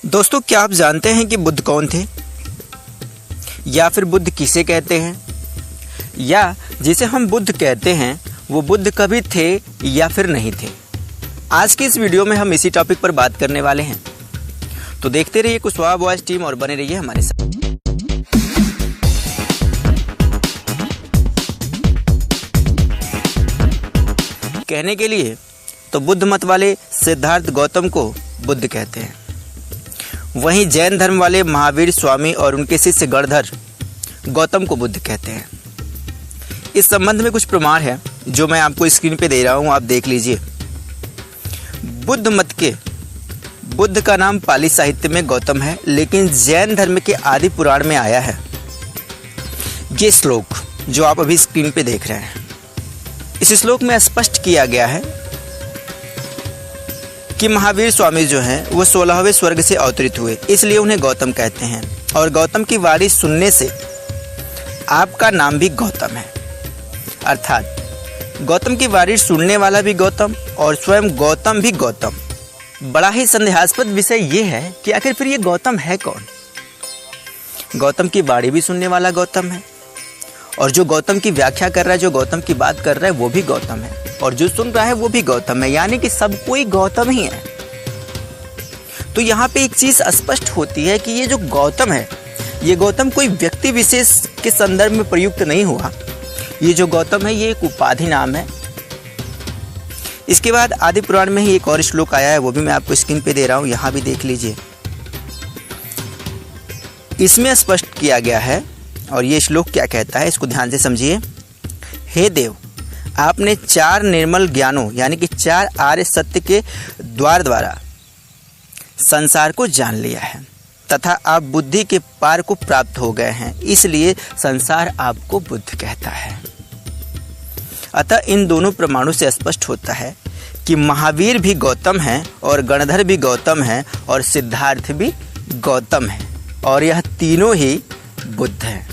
दोस्तों, क्या आप जानते हैं कि बुद्ध कौन थे, या फिर बुद्ध किसे कहते हैं, या जिसे हम बुद्ध कहते हैं वो बुद्ध कभी थे या फिर नहीं थे। आज की इस वीडियो में हम इसी टॉपिक पर बात करने वाले हैं, तो देखते रहिए कुशवाहा वॉइस टीम और बने रहिए हमारे साथ। कहने के लिए तो बुद्ध मत वाले सिद्धार्थ गौतम को बुद्ध कहते हैं, वहीं जैन धर्म वाले महावीर स्वामी और उनके शिष्य गणधर गौतम को बुद्ध कहते हैं। इस संबंध में कुछ प्रमाण है जो मैं आपको स्क्रीन पे दे रहा हूं, आप देख लीजिए। बुद्ध मत के बुद्ध का नाम पाली साहित्य में गौतम है, लेकिन जैन धर्म के आदि पुराण में आया है ये श्लोक जो आप अभी स्क्रीन पे देख रहे हैं। इस श्लोक में स्पष्ट किया गया है कि महावीर स्वामी जो हैं वो 16वें स्वर्ग से अवतरित हुए, इसलिए उन्हें गौतम कहते हैं। और गौतम की वाणी सुनने से आपका नाम भी गौतम है, अर्थात गौतम की वाणी सुनने वाला भी गौतम और स्वयं गौतम भी गौतम। बड़ा ही संदेहास्पद विषय ये है कि आखिर फिर ये गौतम है कौन। गौतम की वाणी भी सुनने वाला गौतम है, और जो गौतम की व्याख्या कर रहा है, जो गौतम की बात कर रहा है वो भी गौतम है, और जो सुन रहा है वो भी गौतम है, यानी कि सब कोई गौतम ही है। तो यहाँ पे एक चीज स्पष्ट होती है कि ये जो गौतम है, ये गौतम कोई व्यक्ति विशेष के संदर्भ में प्रयुक्त नहीं हुआ। ये जो गौतम है ये एक उपाधि नाम है। इसके बाद आदि पुराण में ही एक और श्लोक आया है, वो भी मैं आपको स्क्रीन पे दे रहा हूँ, यहाँ भी देख लीजिए। इसमें स्पष्ट किया गया है, और ये श्लोक क्या कहता है इसको ध्यान से समझिए। हे देव, आपने 4 निर्मल ज्ञानों यानी कि 4 आर्य सत्य के द्वारा संसार को जान लिया है, तथा आप बुद्धि के पार को प्राप्त हो गए हैं, इसलिए संसार आपको बुद्ध कहता है। अतः इन दोनों प्रमाणों से स्पष्ट होता है कि महावीर भी गौतम हैं, और गणधर भी गौतम हैं, और सिद्धार्थ भी गौतम है, और यह तीनों ही बुद्ध हैं।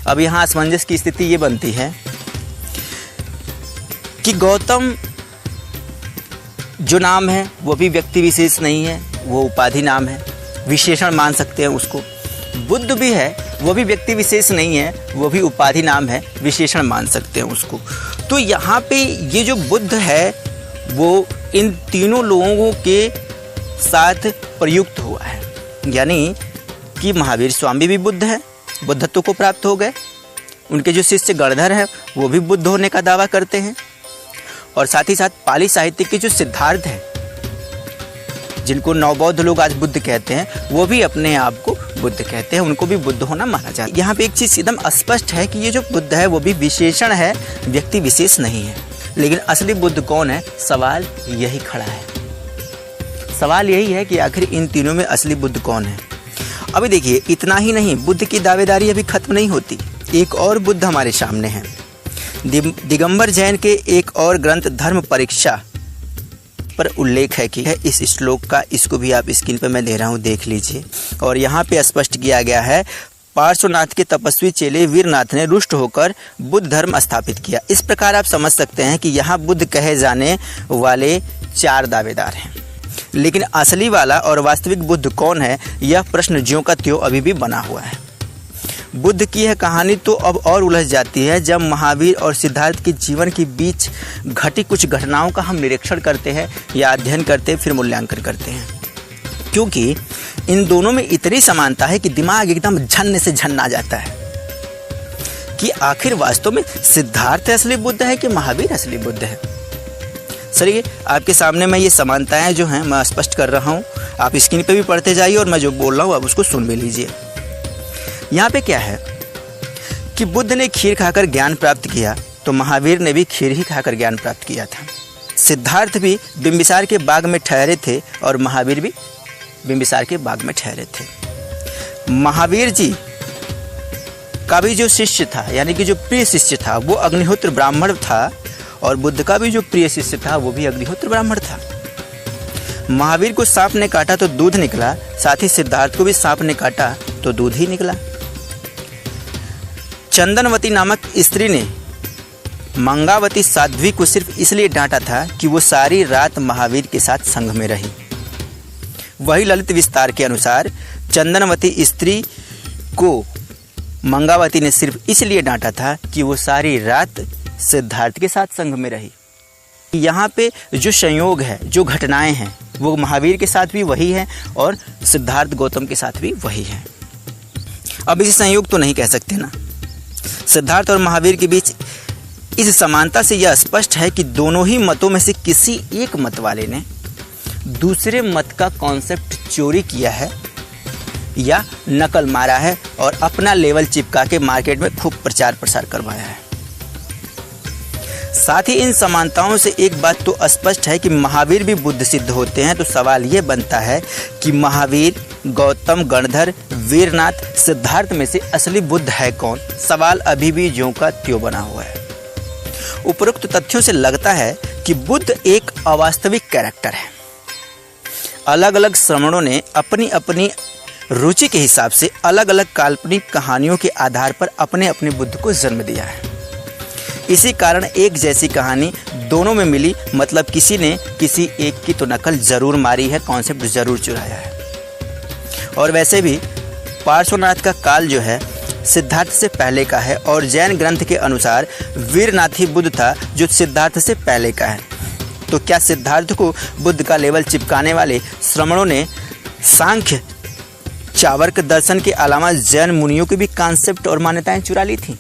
अब यहाँ असमंजस की स्थिति ये बनती है कि गौतम जो नाम है वो भी व्यक्ति विशेष नहीं है, वो उपाधि नाम है, विशेषण मान सकते हैं उसको। बुद्ध भी है, वो भी व्यक्ति विशेष नहीं है, वो भी उपाधि नाम है, विशेषण मान सकते हैं उसको। तो यहाँ पे ये जो बुद्ध है वो इन तीनों लोगों के साथ प्रयुक्त हुआ है, यानी कि महावीर स्वामी भी बुद्ध है, बुद्धत्व को प्राप्त हो गए। उनके जो शिष्य गणधर हैं वो भी बुद्ध होने का दावा करते हैं, और साथ ही साथ पाली साहित्य के जो सिद्धार्थ हैं, जिनको नवबौद्ध लोग आज बुद्ध कहते हैं, वो भी अपने आप को बुद्ध कहते हैं, उनको भी बुद्ध होना माना जाता है। यहाँ पे एक चीज़ एकदम स्पष्ट है कि ये जो बुद्ध है वो भी विशेषण है, व्यक्ति विशेष नहीं है। लेकिन असली बुद्ध कौन है, सवाल यही खड़ा है। सवाल यही है कि आखिर इन तीनों में असली बुद्ध कौन है। अभी देखिए, इतना ही नहीं, बुद्ध की दावेदारी अभी खत्म नहीं होती। एक और बुद्ध हमारे सामने हैं। दिगंबर जैन के एक और ग्रंथ धर्म परीक्षा पर उल्लेख है कि है इस श्लोक का, इसको भी आप स्क्रीन पे मैं दे रहा हूँ, देख लीजिए। और यहाँ पे स्पष्ट किया गया है, पार्श्वनाथ के तपस्वी चेले वीरनाथ ने रुष्ट होकर बुद्ध धर्म स्थापित किया। इस प्रकार आप समझ सकते हैं कि यहाँ बुद्ध कहे जाने वाले 4 दावेदार हैं, लेकिन असली वाला और वास्तविक बुद्ध कौन है, यह प्रश्न ज्यों का त्यों अभी भी बना हुआ है। बुद्ध की यह कहानी तो अब और उलझ जाती है जब महावीर और सिद्धार्थ के जीवन के बीच घटी कुछ घटनाओं का हम निरीक्षण करते हैं या अध्ययन करते हैं, फिर मूल्यांकन करते हैं। क्योंकि इन दोनों में इतनी समानता है कि दिमाग एकदम झन्ने से झन्ना जाता है कि आखिर वास्तव में सिद्धार्थ असली बुद्ध है कि महावीर असली बुद्ध है। चलिए, आपके सामने मैं ये समानताएं जो हैं मैं स्पष्ट कर रहा हूँ, आप स्क्रीन पे भी पढ़ते जाइए, और मैं जो बोल रहा हूँ आप उसको सुन भी लीजिए। यहाँ पे क्या है कि बुद्ध ने खीर खाकर ज्ञान प्राप्त किया, तो महावीर ने भी खीर ही खाकर ज्ञान प्राप्त किया था। सिद्धार्थ भी बिंबिसार के बाग में ठहरे थे, और महावीर भी बिंबिसार के बाग में ठहरे थे। महावीर जी का भी जो शिष्य था, यानी कि जो प्रिय शिष्य था, वो अग्निहोत्र ब्राह्मण था, और बुद्ध का भी जो प्रिय शिष्य था वो भी अग्निहोत्र ब्राह्मण था। महावीर को सांप ने काटा तो दूध निकला, साथ ही सिद्धार्थ को भी सांप ने काटा तो दूध ही निकला। चंदनवती नामक स्त्री ने मंगावती साध्वी को सिर्फ इसलिए डांटा था कि वो सारी रात महावीर के साथ संग में रही। वही ललित विस्तार के अनुसार चंदनवती स्त्री को मंगावती ने सिर्फ इसलिए डांटा था कि वो सारी रात सिद्धार्थ के साथ संग में रही। यहाँ पे जो संयोग है, जो घटनाएं हैं, वो महावीर के साथ भी वही है और सिद्धार्थ गौतम के साथ भी वही है। अब इसे संयोग तो नहीं कह सकते ना। सिद्धार्थ और महावीर के बीच इस समानता से यह स्पष्ट है कि दोनों ही मतों में से किसी एक मत वाले ने दूसरे मत का कॉन्सेप्ट चोरी किया है या नकल मारा है और अपना लेवल चिपका के मार्केट में खूब प्रचार प्रसार करवाया है। साथ ही इन समानताओं से एक बात तो स्पष्ट है कि महावीर भी बुद्ध सिद्ध होते हैं। तो सवाल ये बनता है कि महावीर, गौतम, गणधर, वीरनाथ, सिद्धार्थ में से असली बुद्ध है कौन? सवाल अभी भी ज्यों का त्यों बना हुआ है। उपरोक्त तथ्यों से लगता है कि बुद्ध एक अवास्तविक कैरेक्टर है। अलग अलग श्रमणों ने अपनी अपनी रुचि के हिसाब से अलग अलग काल्पनिक कहानियों के आधार पर अपने अपने बुद्ध को जन्म दिया है। इसी कारण एक जैसी कहानी दोनों में मिली, मतलब किसी ने किसी एक की तो नकल जरूर मारी है, कॉन्सेप्ट जरूर चुराया है। और वैसे भी पार्श्वनाथ का काल जो है सिद्धार्थ से पहले का है और जैन ग्रंथ के अनुसार वीरनाथ ही बुद्ध था जो सिद्धार्थ से पहले का है। तो क्या सिद्धार्थ को बुद्ध का लेवल चिपकाने वाले श्रमणों ने सांख्य, चार्वाक दर्शन के अलावा जैन मुनियों की भी कॉन्सेप्ट और मान्यताएं चुरा ली थी?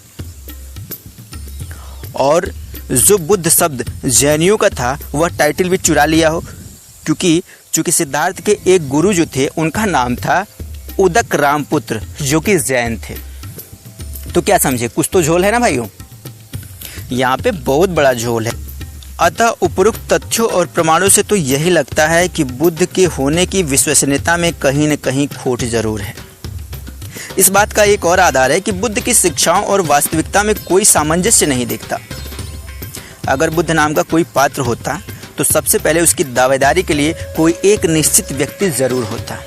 और जो बुद्ध शब्द जैनियों का था वह टाइटल भी चुरा लिया हो, क्योंकि सिद्धार्थ के एक गुरु जो थे उनका नाम था उदक रामपुत्र, जो कि जैन थे। तो क्या समझे, कुछ तो झोल है ना भाइयों, यहाँ पे बहुत बड़ा झोल है। अतः उपरोक्त तथ्यों और प्रमाणों से तो यही लगता है कि बुद्ध के होने की विश्वसनीयता में कहीं न कहीं खोट जरूर है। इस बात का एक और आधार है कि बुद्ध की शिक्षाओं और वास्तविकता में कोई सामंजस्य नहीं दिखता। अगर बुद्ध नाम का कोई पात्र होता तो सबसे पहले उसकी दावेदारी के लिए कोई एक निश्चित व्यक्ति जरूर होता,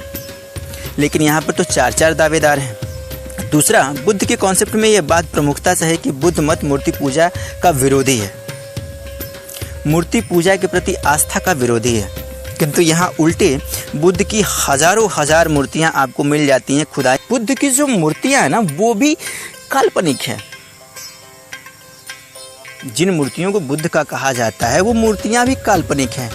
लेकिन यहाँ पर तो चार चार दावेदार हैं। दूसरा, बुद्ध के कॉन्सेप्ट में यह बात प्रमुखता से है कि बुद्ध मत मूर्ति पूजा का विरोधी है, मूर्ति पूजा के प्रति आस्था का विरोधी है। किंतु यहाँ उल्टे बुद्ध की हजारों हजार मूर्तियाँ आपको मिल जाती हैं खुदाई। बुद्ध की जो मूर्तियाँ हैं ना वो भी काल्पनिक है। जिन मूर्तियों को बुद्ध का कहा जाता है वो मूर्तियाँ भी काल्पनिक हैं।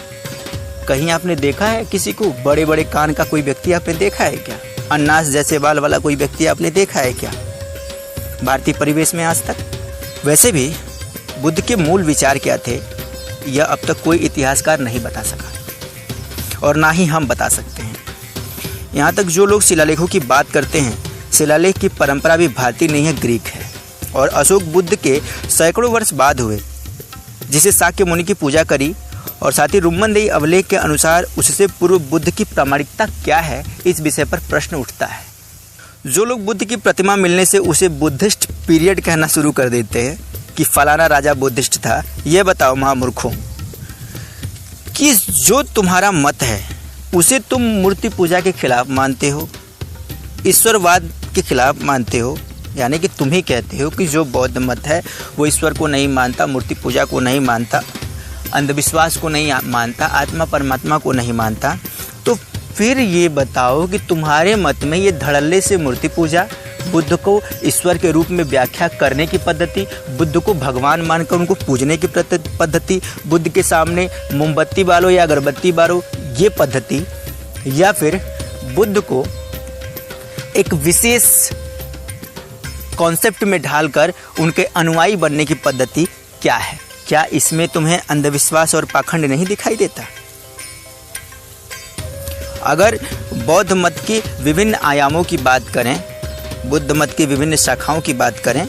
कहीं आपने देखा है किसी को बड़े बड़े कान का कोई व्यक्ति आपने देखा है क्या? अन्नास जैसे बाल वाला कोई व्यक्ति आपने देखा है क्या भारतीय परिवेश में आज तक? वैसे भी बुद्ध के मूल विचार क्या थे यह अब तक कोई इतिहासकार नहीं बता सका और ना ही हम बता सकते हैं। यहाँ तक जो लोग शिलालेखों की बात करते हैं, शिलालेख की परंपरा भी भारतीय नहीं है, ग्रीक है और अशोक बुद्ध के सैकड़ों वर्ष बाद हुए, जिसे शाक्य मुनि की पूजा करी। और साथ ही रुम्मनदेही अवलेख के अनुसार उससे पूर्व बुद्ध की प्रामाणिकता क्या है, इस विषय पर प्रश्न उठता है। जो लोग बुद्ध की प्रतिमा मिलने से उसे बुद्धिस्ट पीरियड कहना शुरू कर देते हैं कि फलाना राजा बुद्धिस्ट था, यह बताओ महामूर्खों कि जो तुम्हारा मत है उसे तुम मूर्ति पूजा के खिलाफ मानते हो, ईश्वरवाद के खिलाफ मानते हो। यानी कि तुम ही कहते हो कि जो बौद्ध मत है वो ईश्वर को नहीं मानता, मूर्ति पूजा को नहीं मानता, अंधविश्वास को नहीं मानता, आत्मा परमात्मा को नहीं मानता। तो फिर ये बताओ कि तुम्हारे मत में ये धड़ल्ले से मूर्ति पूजा, बुद्ध को ईश्वर के रूप में व्याख्या करने की पद्धति, बुद्ध को भगवान मानकर उनको पूजने की पद्धति, बुद्ध के सामने मोमबत्ती बालो या अगरबत्ती बालो ये पद्धति, या फिर बुद्ध को एक विशेष कॉन्सेप्ट में ढालकर उनके अनुयायी बनने की पद्धति क्या है? क्या इसमें तुम्हें अंधविश्वास और पाखंड नहीं दिखाई देता? अगर बौद्ध मत के विभिन्न आयामों की बात करें, बुद्ध मत की विभिन्न शाखाओं की बात करें,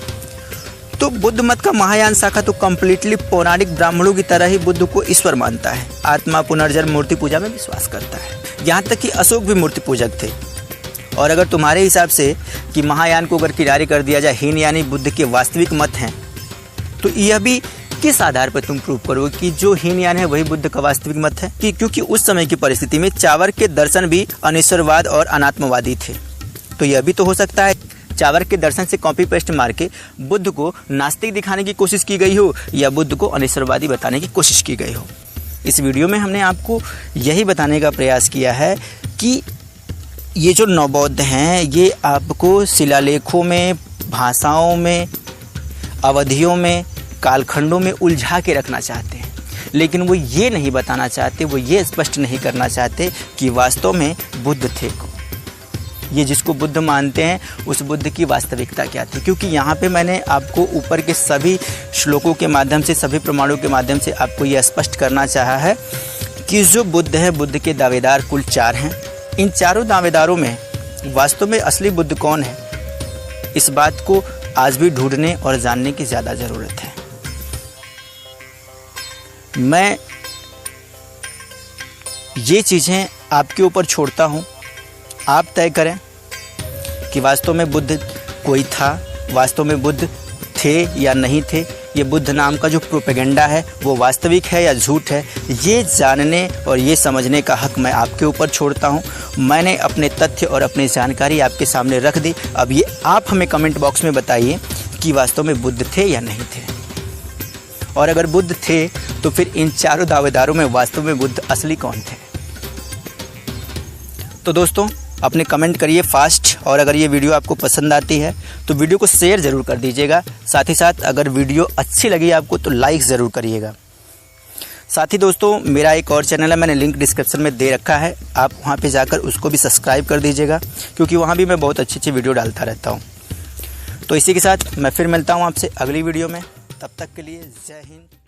तो बुद्ध मत का महायान शाखा तो कंप्लीटली पौराणिक ब्राह्मणों की तरह ही बुद्ध को ईश्वर मानता है, आत्मा, पुनर्जन्म, मूर्ति पूजा में विश्वास करता है। यहाँ तक कि अशोक भी मूर्ति पूजक थे। और अगर तुम्हारे हिसाब से कि महायान को अगर किनारे कर दिया जाए, हीन यानी बुद्ध के वास्तविक मत हैं, तो यह भी किस आधार पर तुम प्रूव करोगे कि जो हीनयान है वही बुद्ध का वास्तविक मत है? क्योंकि उस समय की परिस्थिति में चार्वाक के दर्शन भी अनिश्वरवाद और अनात्मवादी थे। तो यह भी तो हो सकता है चार्वाक के दर्शन से कॉपी पेस्ट मार के बुद्ध को नास्तिक दिखाने की कोशिश की गई हो या बुद्ध को अनिश्वरवादी बताने की कोशिश की गई हो। इस वीडियो में हमने आपको यही बताने का प्रयास किया है कि ये जो नवबौद्ध हैं ये आपको शिलालेखों में, भाषाओं में, अवधियों में, कालखंडों में उलझा के रखना चाहते हैं, लेकिन वो ये नहीं बताना चाहते, वो ये स्पष्ट नहीं करना चाहते कि वास्तव में बुद्ध थे कौन। ये जिसको बुद्ध मानते हैं उस बुद्ध की वास्तविकता क्या थी। क्योंकि यहाँ पे मैंने आपको ऊपर के सभी श्लोकों के माध्यम से, सभी प्रमाणों के माध्यम से आपको ये स्पष्ट करना चाहा है कि जो बुद्ध है, बुद्ध के दावेदार कुल 4 हैं। इन चारों दावेदारों में वास्तव में असली बुद्ध कौन है, इस बात को आज भी ढूंढने और जानने की ज़्यादा ज़रूरत है। मैं ये चीज़ें आपके ऊपर छोड़ता हूँ, आप तय करें कि वास्तव में बुद्ध कोई था, वास्तव में बुद्ध थे या नहीं थे। ये बुद्ध नाम का जो प्रोपेगेंडा है वो वास्तविक है या झूठ है, ये जानने और ये समझने का हक मैं आपके ऊपर छोड़ता हूँ। मैंने अपने तथ्य और अपनी जानकारी आपके सामने रख दी। अब ये आप हमें कमेंट बॉक्स में बताइए कि वास्तव में बुद्ध थे या नहीं थे, और अगर बुद्ध थे तो फिर इन चारों दावेदारों में वास्तव में बुद्ध असली कौन थे। तो दोस्तों अपने कमेंट करिए फास्ट, और अगर ये वीडियो आपको पसंद आती है तो वीडियो को शेयर ज़रूर कर दीजिएगा। साथ ही साथ अगर वीडियो अच्छी लगी आपको तो लाइक ज़रूर करिएगा। साथ ही दोस्तों मेरा एक और चैनल है, मैंने लिंक डिस्क्रिप्शन में दे रखा है, आप वहाँ पे जाकर उसको भी सब्सक्राइब कर दीजिएगा, क्योंकि वहाँ भी मैं बहुत अच्छी वीडियो डालता रहता हूँ। तो इसी के साथ मैं फिर मिलता हूँ आपसे अगली वीडियो में, तब तक के लिए जय हिंद।